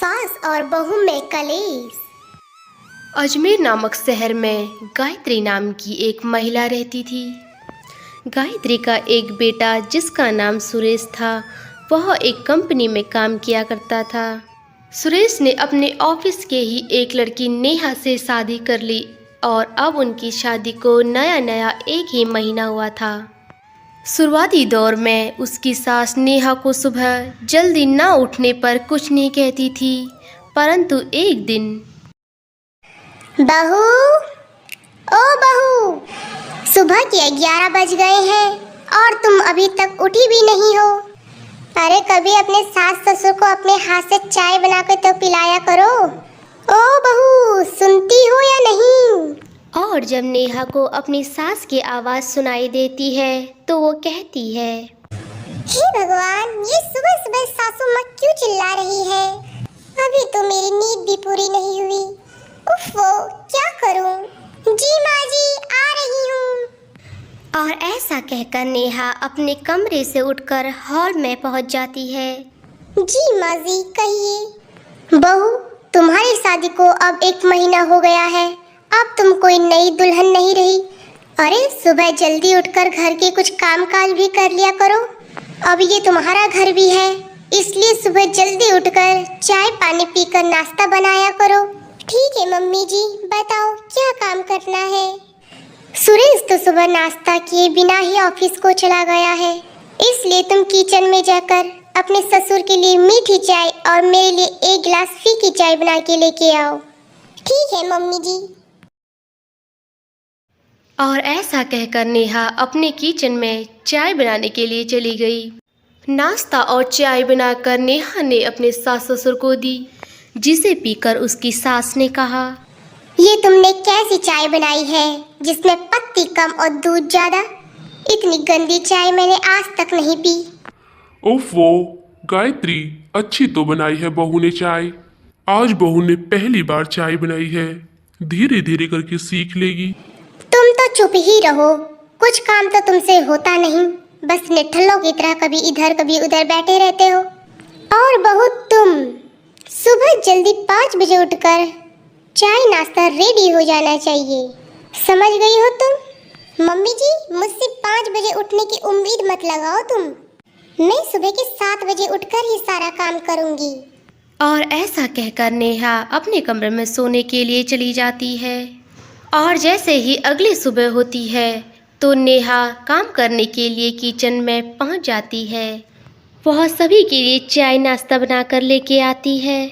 सास और बहू में कलेश। अजमेर नामक शहर में गायत्री नाम की एक महिला रहती थी। गायत्री का एक बेटा जिसका नाम सुरेश था, वह एक कंपनी में काम किया करता था। सुरेश ने अपने ऑफिस के ही एक लड़की नेहा से शादी कर ली और अब उनकी शादी को नया नया एक ही महीना हुआ था। शुरुआती दौर में उसकी सास नेहा को सुबह जल्दी न उठने पर कुछ नहीं कहती थी, परंतु एक दिन, बहू, ओ बहू, सुबह के 11 बज गए हैं और तुम अभी तक उठी भी नहीं हो। अरे कभी अपने सास ससुर को अपने हाथ से चाय बनाकर तो पिलाया करो। ओ बहू, सुनती हो या नहीं? और जब नेहा को अपनी सास की आवाज़ सुनाई देती है तो वो कहती है, हे भगवान, ये सुबह सुबह सासू माँ क्यों चिल्ला रही है? अभी तो मेरी नींद भी पूरी नहीं हुई। उफ़्फ़ो, क्या करूं? जी माँ जी, आ रही हूँ। और ऐसा कहकर नेहा अपने कमरे से उठकर हॉल में पहुंच जाती है। जी माँ जी, कहिए। बहू, तुम्हारी शादी को अब 1 महीना हो गया है। अब तुम कोई नई दुल्हन नहीं रही। अरे सुबह जल्दी उठकर घर के कुछ कामकाज भी कर लिया करो। अब ये तुम्हारा घर भी है, इसलिए सुबह जल्दी उठकर चाय पानी पीकर नाश्ता बनाया करो। ठीक है मम्मी जी, बताओ क्या काम करना है? सुरेश तो सुबह नाश्ता किए बिना ही ऑफिस को चला गया है, इसलिए तुम किचन में जाकर अपने ससुर के लिए मीठी चाय और मेरे लिए 1 गिलास फीकी चाय बना के लेके आओ। ठीक है मम्मी जी। और ऐसा कहकर नेहा अपने किचन में चाय बनाने के लिए चली गई। नाश्ता और चाय बनाकर नेहा ने अपने सास ससुर को दी, जिसे पीकर उसकी सास ने कहा, ये तुमने कैसी चाय बनाई है जिसमें पत्ती कम और दूध ज्यादा? इतनी गंदी चाय मैंने आज तक नहीं पी। ओफो गायत्री, अच्छी तो बनाई है बहू ने चाय। आज बहू ने पहली बार चाय बनाई है, धीरे धीरे करके सीख लेगी। तुम तो चुप ही रहो, कुछ काम तो तुमसे होता नहीं, बस निठल्लों की तरह कभी इधर कभी उधर बैठे रहते हो। और बहू, तुम सुबह जल्दी 5 बजे उठकर चाय नाश्ता रेडी हो जाना चाहिए, समझ गई हो तुम? मम्मी जी, मुझसे 5 बजे उठने की उम्मीद मत लगाओ तुम। मैं सुबह के 7 बजे उठकर ही सारा काम करूंगी। और ऐसा कहकर नेहा अपने कमरे में सोने के लिए चली जाती है। और जैसे ही अगली सुबह होती है तो नेहा काम करने के लिए किचन में पहुंच जाती है। वह सभी के लिए चाय नाश्ता बनाकर लेके आती है।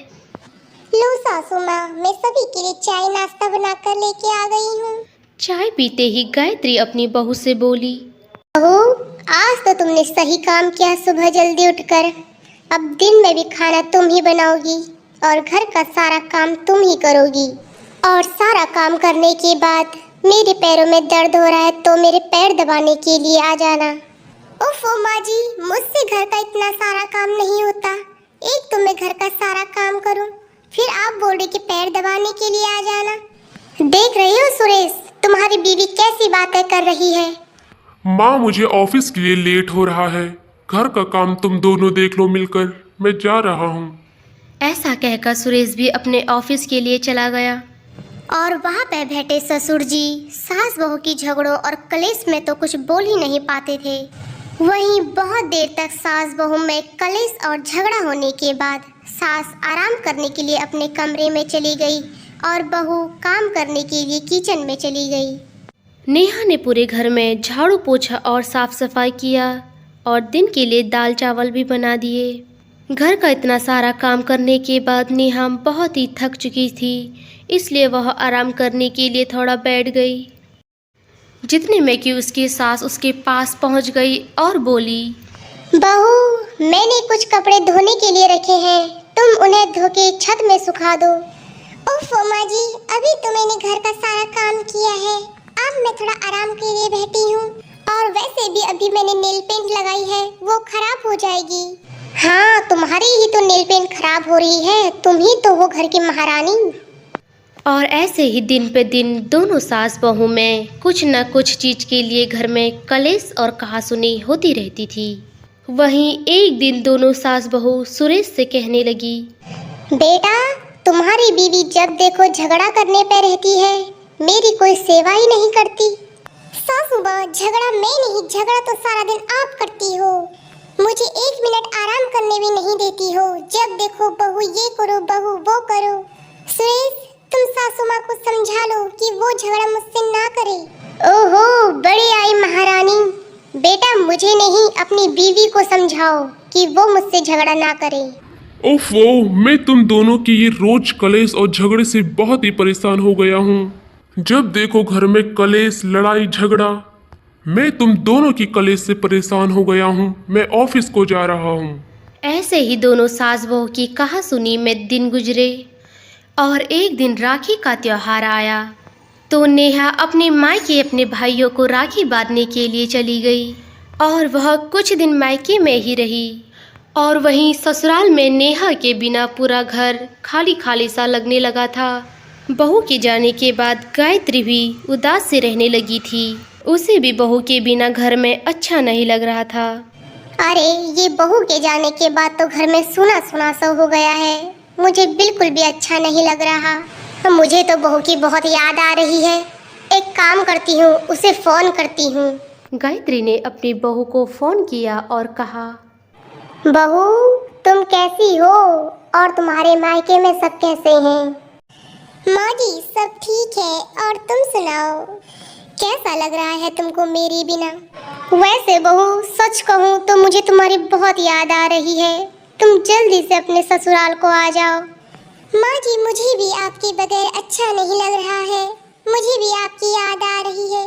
लो सासू माँ, मैं सभी के लिए चाय नाश्ता बनाकर लेके आ गई हूँ। चाय पीते ही गायत्री अपनी बहू से बोली, बहू, आज तो तुमने सही काम किया सुबह जल्दी उठकर। अब दिन में भी खाना तुम ही बनाओगी और घर का सारा काम तुम ही करोगी। और सारा काम करने के बाद मेरे पैरों में दर्द हो रहा है तो मेरे पैर दबाने के लिए आ जाना। ओफो माँ जी, मुझसे घर का इतना सारा काम नहीं होता। एक तो मैं घर का सारा काम करूं, फिर आप बोल रहे कि पैर दबाने के लिए आ जाना। देख रही हो सुरेश, तुम्हारी बीवी कैसी बातें कर रही है। माँ, मुझे ऑफिस के लिए लेट हो रहा है, घर का काम तुम दोनों देख लो मिलकर, मैं जा रहा हूँ। ऐसा कहकर सुरेश भी अपने ऑफिस के लिए चला गया। और वहाँ पे बैठे ससुर जी सास बहू की झगड़ों और कलेश में तो कुछ बोल ही नहीं पाते थे। वहीं बहुत देर तक सास बहू में कलेश और झगड़ा होने के बाद सास आराम करने के लिए अपने कमरे में चली गई और बहू काम करने के लिए किचन में चली गई। नेहा ने पूरे घर में झाड़ू पोछा और साफ सफाई किया और दिन के लिए दाल चावल भी बना दिए। घर का इतना सारा काम करने के बाद नेहा बहुत ही थक चुकी थी, इसलिए वह आराम करने के लिए थोड़ा बैठ गई। जितने में कि उसकी सास उसके पास पहुंच गई और बोली, बहू, मैंने कुछ कपड़े धोने के लिए रखे हैं, तुम उन्हें धो के छत में सुखा दो। ओफो माँ जी, अभी तो मैंने घर का सारा काम किया है, अब मैं थोड़ा आराम के लिए बैठी हूँ। और वैसे भी अभी मैंने नेल पेंट लगाई है, वो खराब हो जाएगी। हाँ, तुम्हारी ही तो नेल पेंट खराब हो रही है, तुम ही तो हो घर की महारानी। और ऐसे ही दिन पे दिन दोनों सास बहू में कुछ न कुछ चीज के लिए घर में कलेश और कहासुनी होती रहती थी। वहीं एक दिन दोनों सास बहू सुरेश से कहने लगी, बेटा, तुम्हारी बीवी जब देखो झगड़ा करने पे रहती है, मेरी कोई सेवा ही नहीं करती। सासू माँ, झगड़ा मैं नहीं, झगड़ा तो सारा दिन आप करती हो। मुझे 1 मिनट आराम करने भी नहीं देती हो। जब देखो बहू ये करो, बहू वो करो। सुरेश, तुम सासू माँ को समझा लो कि वो झगड़ा मुझसे ना करे। ओहो, बड़ी आई महारानी। बेटा, मुझे नहीं, अपनी बीवी को समझाओ कि वो मुझसे झगड़ा ना करे। ओफो, मैं तुम दोनों की ये रोज कलेश और झगड़े से बहुत ही परेशान हो गया हूँ। जब देखो घर में कलेश, लड़ाई, झगड़ा। मैं तुम दोनों की कलेश से परेशान हो गया हूँ। मैं ऑफिस को जा रहा हूँ। ऐसे ही दोनों सास बहू की कहा सुनी में दिन गुजरे और एक दिन राखी का त्योहार आया तो नेहा अपने मायके अपने भाइयों को राखी बांधने के लिए चली गई और वह कुछ दिन मायके में ही रही। और वहीं ससुराल में नेहा के बिना पूरा घर खाली खाली सा लगने लगा था। बहू के जाने के बाद गायत्री भी उदास से रहने लगी थी। उसे भी बहू के बिना घर में अच्छा नहीं लग रहा था। अरे, ये बहू के जाने के बाद तो घर में सुना सुना सा हो गया है। मुझे बिल्कुल भी अच्छा नहीं लग रहा। मुझे तो बहू की बहुत याद आ रही है। एक काम करती हूँ, उसे फोन करती हूँ। गायत्री ने अपनी बहू को फोन किया और कहा, बहू, तुम कैसी हो और तुम्हारे मायके में सब कैसे हैं? माँ जी, सब ठीक है। और तुम सुनाओ, कैसा लग रहा है तुमको मेरे बिना? वैसे बहू, सच कहूँ तो मुझे तुम्हारी बहुत याद आ रही है। तुम जल्दी से अपने ससुराल को आ जाओ। माँ जी, मुझे भी आपके बगैर अच्छा नहीं लग रहा है। मुझे भी आपकी याद आ रही है।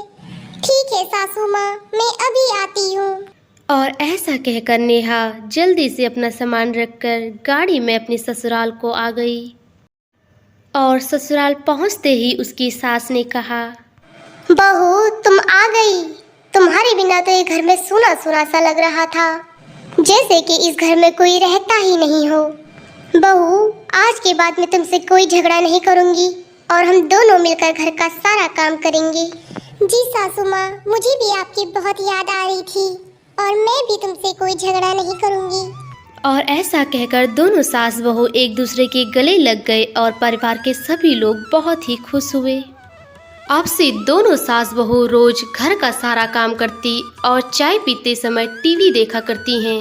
ठीक है सासू माँ, मैं अभी आती हूँ। और ऐसा कहकर नेहा जल्दी से अपना सामान रखकर गाड़ी में अपने ससुराल को आ गई। और ससुराल पहुंचते ही उसकी सास ने कहा, बहू, तुम आ गई। तुम्हारे बिना तो ये घर में सुना सुना सा लग रहा था, जैसे कि इस घर में कोई रहता ही नहीं हो। बहू, आज के बाद मैं तुमसे कोई झगड़ा नहीं करूंगी और हम दोनों मिलकर घर का सारा काम करेंगे। जी सासू माँ, मुझे भी आपकी बहुत याद आ रही थी और मैं भी तुमसे कोई झगड़ा नहीं करूंगी। और ऐसा कहकर दोनों सास बहू एक दूसरे के गले लग गए और परिवार के सभी लोग बहुत ही खुश हुए। अब से दोनों सास बहू रोज घर का सारा काम करती और चाय पीते समय टीवी देखा करती हैं।